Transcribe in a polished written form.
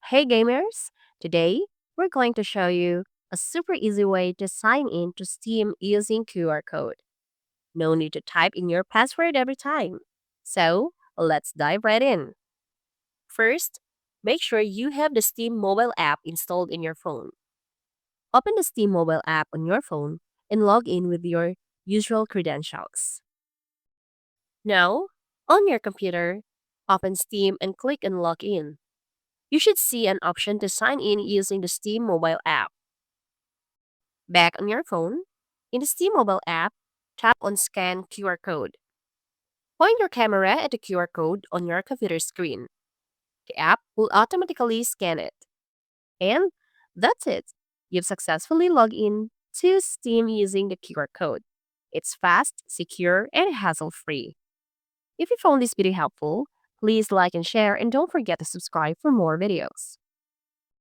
Hey gamers! Today, we're going to show you a super easy way to sign in to Steam using QR code. No need to type in your password every time. So, let's dive right in. First, make sure you have the Steam mobile app installed in your phone. Open the Steam mobile app on your phone and log in with your usual credentials. Now, on your computer, open Steam and click on Login. You should see an option to sign in using the Steam mobile app. Back on your phone, in the Steam mobile app, tap on Scan QR code. Point your camera at the QR code on your computer screen. The app will automatically scan it. And that's it. You've successfully logged in to Steam using the QR code. It's fast, secure, and hassle-free. If you found this video helpful, please like and share and don't forget to subscribe for more videos.